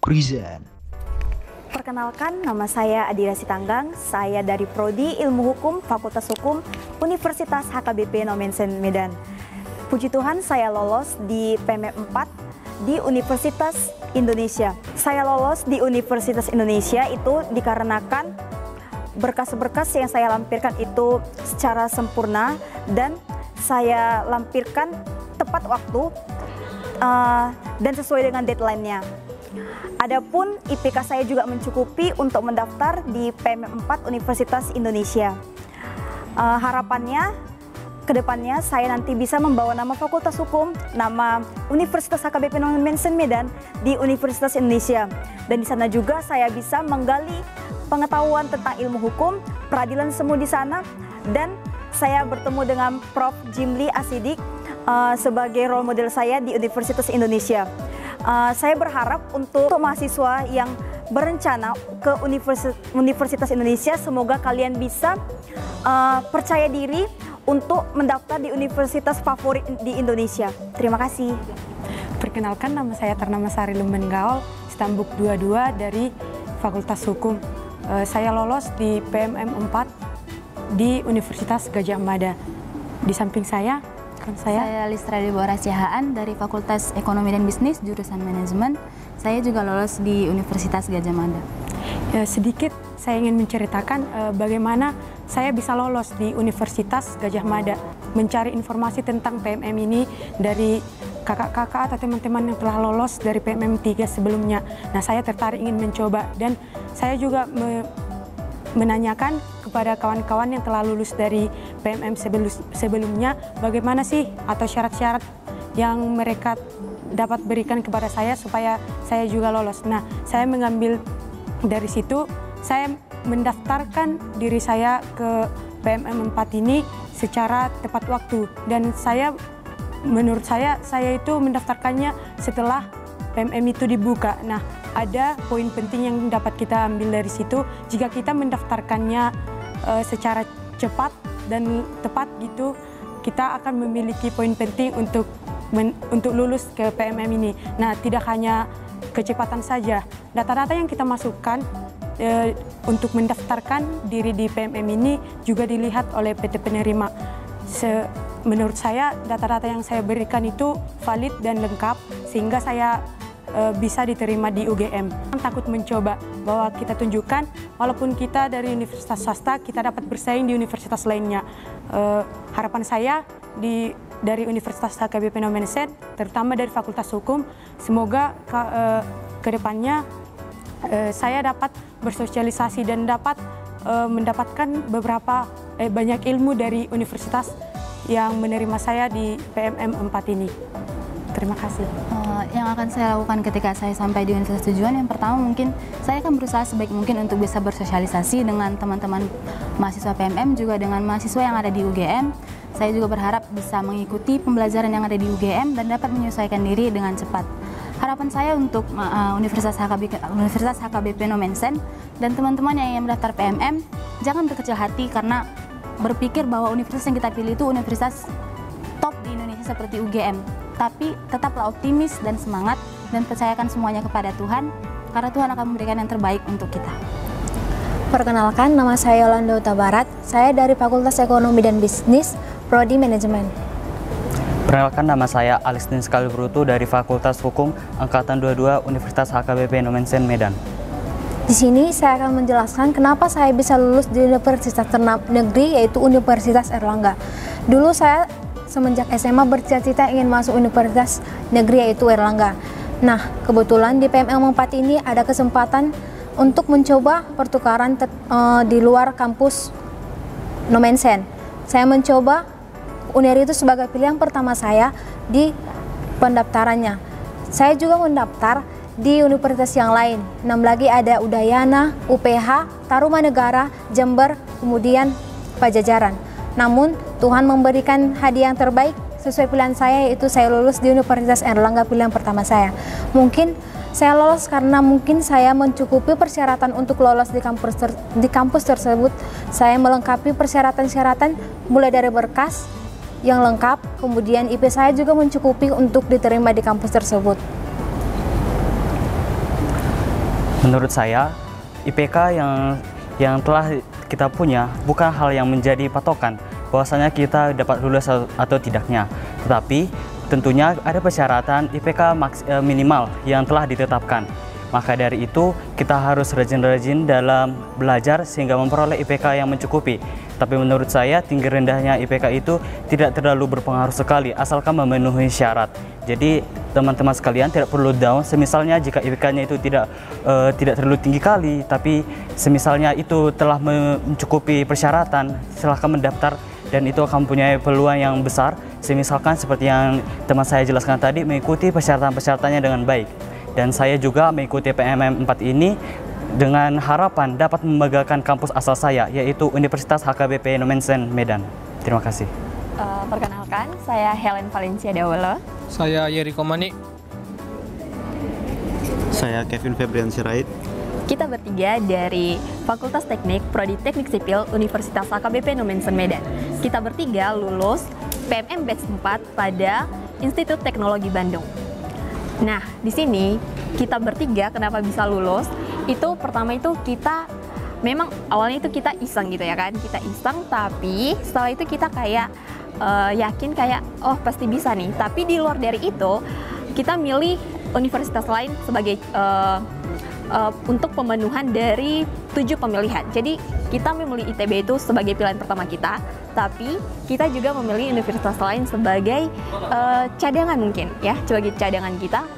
Present. Perkenalkan, nama saya Adira Sitanggang. Saya dari Prodi Ilmu Hukum Fakultas Hukum Universitas HKBP Nomensen Medan. Puji Tuhan, saya lolos di PMM 4 di Universitas Indonesia. Saya lolos di Universitas Indonesia itu dikarenakan berkas-berkas yang saya lampirkan itu secara sempurna dan saya lampirkan tepat waktu dan sesuai dengan deadline-nya. Adapun IPK saya juga mencukupi untuk mendaftar di PMM 4 Universitas Indonesia. Harapannya kedepannya saya nanti bisa membawa nama Fakultas Hukum, nama Universitas HKBP Nomensen Medan di Universitas Indonesia. Dan di sana juga saya bisa menggali pengetahuan tentang ilmu hukum, peradilan semu di sana. Dan saya bertemu dengan Prof. Jimli Asidik sebagai role model saya di Universitas Indonesia. Saya berharap untuk mahasiswa yang berencana ke Universitas Indonesia, semoga kalian bisa percaya diri untuk mendaftar di universitas favorit di Indonesia. Terima kasih. Perkenalkan, nama saya Ternama Sari Lumbengaol, Stambuk 22 dari Fakultas Hukum. Saya lolos di PMM 4 di Universitas Gadjah Mada. Di samping saya Listra Debora Siahaan dari Fakultas Ekonomi dan Bisnis jurusan Manajemen. Saya juga lolos di Universitas Gadjah Mada. Ya, sedikit saya ingin menceritakan bagaimana saya bisa lolos di Universitas Gadjah Mada. Mencari informasi tentang PMM ini dari kakak-kakak atau teman-teman yang telah lolos dari PMM 3 sebelumnya. Nah, saya tertarik ingin mencoba dan saya juga menanyakan kepada kawan-kawan yang telah lulus dari PMM sebelumnya bagaimana sih atau syarat-syarat yang mereka dapat berikan kepada saya supaya saya juga lolos. Nah, saya mengambil dari situ, saya mendaftarkan diri saya ke PMM 4 ini secara tepat waktu dan menurut saya itu mendaftarkannya setelah PMM itu dibuka. Nah, ada poin penting yang dapat kita ambil dari situ. Jika kita mendaftarkannya secara cepat dan tepat gitu, kita akan memiliki poin penting untuk lulus ke PMM ini. Nah, tidak hanya kecepatan saja. Data-data yang kita masukkan untuk mendaftarkan diri di PMM ini juga dilihat oleh PT penerima. Menurut saya, data-data yang saya berikan itu valid dan lengkap sehingga saya bisa diterima di UGM. Takut mencoba bahwa kita tunjukkan walaupun kita dari universitas swasta, kita dapat bersaing di universitas lainnya. Harapan saya dari Universitas HKBP Nomensen, terutama dari Fakultas Hukum, semoga ke depannya saya dapat bersosialisasi dan dapat mendapatkan banyak ilmu dari universitas yang menerima saya di PMM 4 ini. Terima kasih. Yang akan saya lakukan ketika saya sampai di universitas tujuan, yang pertama mungkin saya akan berusaha sebaik mungkin untuk bisa bersosialisasi dengan teman-teman mahasiswa PMM, juga dengan mahasiswa yang ada di UGM. Saya juga berharap bisa mengikuti pembelajaran yang ada di UGM dan dapat menyesuaikan diri dengan cepat. Harapan saya untuk Universitas HKBP Nomensen dan teman-teman yang ingin mendaftar PMM, jangan berkecil hati karena berpikir bahwa universitas yang kita pilih itu universitas top di Indonesia seperti UGM. Tapi tetaplah optimis dan semangat dan percayakan semuanya kepada Tuhan, karena Tuhan akan memberikan yang terbaik untuk kita. Perkenalkan, nama saya Yolanda Huta Barat. Saya dari Fakultas Ekonomi dan Bisnis, Prodi Manajemen. Perkenalkan, nama saya Alistin Skalibrutu dari Fakultas Hukum Angkatan 22 Universitas HKBP Nomensen Medan. Di sini saya akan menjelaskan kenapa saya bisa lulus di Universitas Negeri, yaitu Universitas Erlangga. Dulu saya semenjak SMA bercita-cita ingin masuk Universitas Negeri, yaitu Erlangga. Nah, kebetulan di PMM 4 ini ada kesempatan untuk mencoba pertukaran di luar kampus Nomensen. Saya mencoba UNER itu sebagai pilihan pertama saya di pendaftarannya. Saya juga mendaftar di universitas yang lain. 6 lagi ada Udayana, UPH, Tarumanegara, Jember, kemudian Pajajaran. Namun Tuhan memberikan hadiah yang terbaik sesuai pilihan saya, yaitu saya lulus di Universitas Erlangga, pilihan pertama saya. Mungkin saya lolos karena mungkin saya mencukupi persyaratan untuk lolos di kampus tersebut. Saya melengkapi persyaratan-syaratan mulai dari berkas yang lengkap, kemudian IP saya juga mencukupi untuk diterima di kampus tersebut. Menurut saya, IPK yang telah kita punya bukan hal yang menjadi patokan bahwasanya kita dapat lulus atau tidaknya. Tetapi tentunya ada persyaratan IPK minimal yang telah ditetapkan. Maka dari itu kita harus rajin-rajin dalam belajar sehingga memperoleh IPK yang mencukupi. Tapi menurut saya tinggi rendahnya IPK itu tidak terlalu berpengaruh sekali asalkan memenuhi syarat. Jadi teman-teman sekalian tidak perlu down. Semisalnya jika IPK-nya itu tidak terlalu tinggi kali, tapi semisalnya itu telah mencukupi persyaratan, silahkan mendaftar dan itu akan mempunyai peluang yang besar. Semisalkan seperti yang teman saya jelaskan tadi, mengikuti persyaratan-persyaratannya dengan baik. Dan saya juga mengikuti PMM 4 ini dengan harapan dapat membanggakan kampus asal saya, yaitu Universitas HKBP Nomensen Medan. Terima kasih. Perkenalkan, saya Helen Valencia Dawala. Saya Yeriko Mani. Saya Kevin Febrian Sirait. Kita bertiga dari Fakultas Teknik, Prodi Teknik Sipil, Universitas HKBP Nomensen Medan. Kita bertiga lulus PMM Batch 4 pada Institut Teknologi Bandung. Nah, di sini kita bertiga kenapa bisa lulus? Itu pertama itu kita memang awalnya itu kita iseng gitu ya kan, kita iseng, tapi setelah itu kita kayak yakin kayak oh pasti bisa nih. Tapi di luar dari itu kita milih universitas lain sebagai untuk pemenuhan dari 7 pemilihan. Jadi kita memilih ITB itu sebagai pilihan pertama kita, tapi kita juga memilih universitas lain sebagai cadangan mungkin ya, sebagai cadangan kita.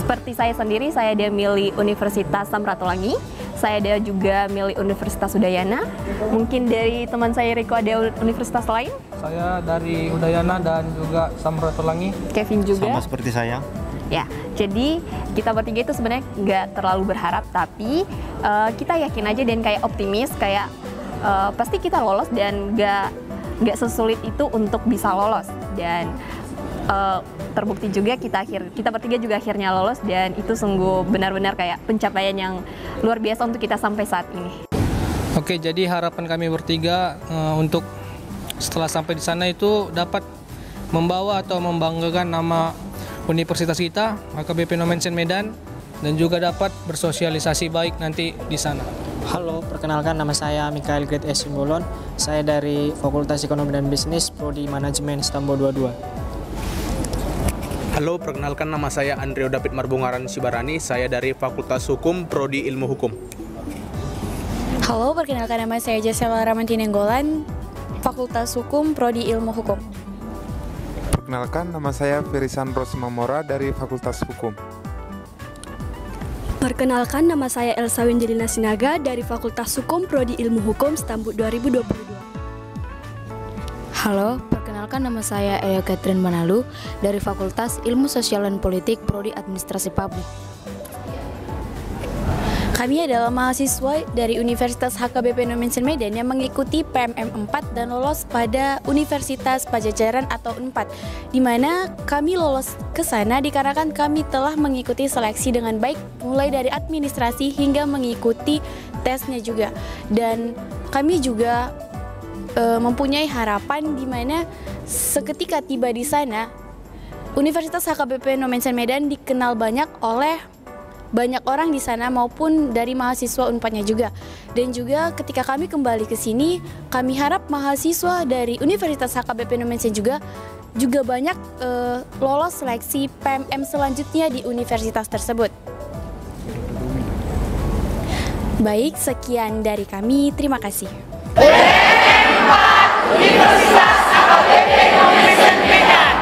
Seperti saya sendiri, saya ada milih Universitas Samratulangi, saya ada juga milih Universitas Udayana. Mungkin dari teman saya Riko ada universitas lain? Saya dari Udayana dan juga Samratulangi. Kevin juga. Sama seperti saya. Ya, jadi kita bertiga itu sebenarnya nggak terlalu berharap, tapi kita yakin aja dan kayak optimis, kayak pasti kita lolos dan nggak sesulit itu untuk bisa lolos. Dan terbukti juga kita bertiga juga akhirnya lolos, dan itu sungguh benar-benar kayak pencapaian yang luar biasa untuk kita sampai saat ini. Oke, jadi harapan kami bertiga untuk setelah sampai di sana itu dapat membawa atau membanggakan nama universitas kita, HKBP Nomensen Medan, dan juga dapat bersosialisasi baik nanti di sana. Halo, perkenalkan nama saya Mikael Gret S. Simbolon. Saya dari Fakultas Ekonomi dan Bisnis, Prodi Manajemen Stambo 22. Halo, perkenalkan nama saya Andreo David Marbungaran Sibarani. Saya dari Fakultas Hukum, Prodi Ilmu Hukum. Halo, perkenalkan nama saya Jasela Ramanti Nenggolan, Fakultas Hukum, Prodi Ilmu Hukum. Perkenalkan, nama saya Ferisan Rosmamora dari Fakultas Hukum. Perkenalkan, nama saya Elsa Winjelina Sinaga dari Fakultas Hukum, Prodi Ilmu Hukum, Stambuk 2022. Halo, perkenalkan nama saya Elia Catherine Manalu dari Fakultas Ilmu Sosial dan Politik, Prodi Administrasi Publik. Kami adalah mahasiswa dari Universitas HKBP Nomensen Medan yang mengikuti PMM 4 dan lolos pada Universitas Pajajaran atau UNPAD, di mana kami lolos ke sana dikarenakan kami telah mengikuti seleksi dengan baik, mulai dari administrasi hingga mengikuti tesnya juga. Dan kami juga mempunyai harapan di mana seketika tiba di sana, Universitas HKBP Nomensen Medan dikenal banyak oleh banyak orang di sana maupun dari mahasiswa UNPAD-nya juga. Dan juga ketika kami kembali ke sini, kami harap mahasiswa dari Universitas HKBP Nomensen juga banyak lolos seleksi PMM selanjutnya di universitas tersebut. Baik, sekian dari kami. Terima kasih. Universitas HKBP Nomensen Medan.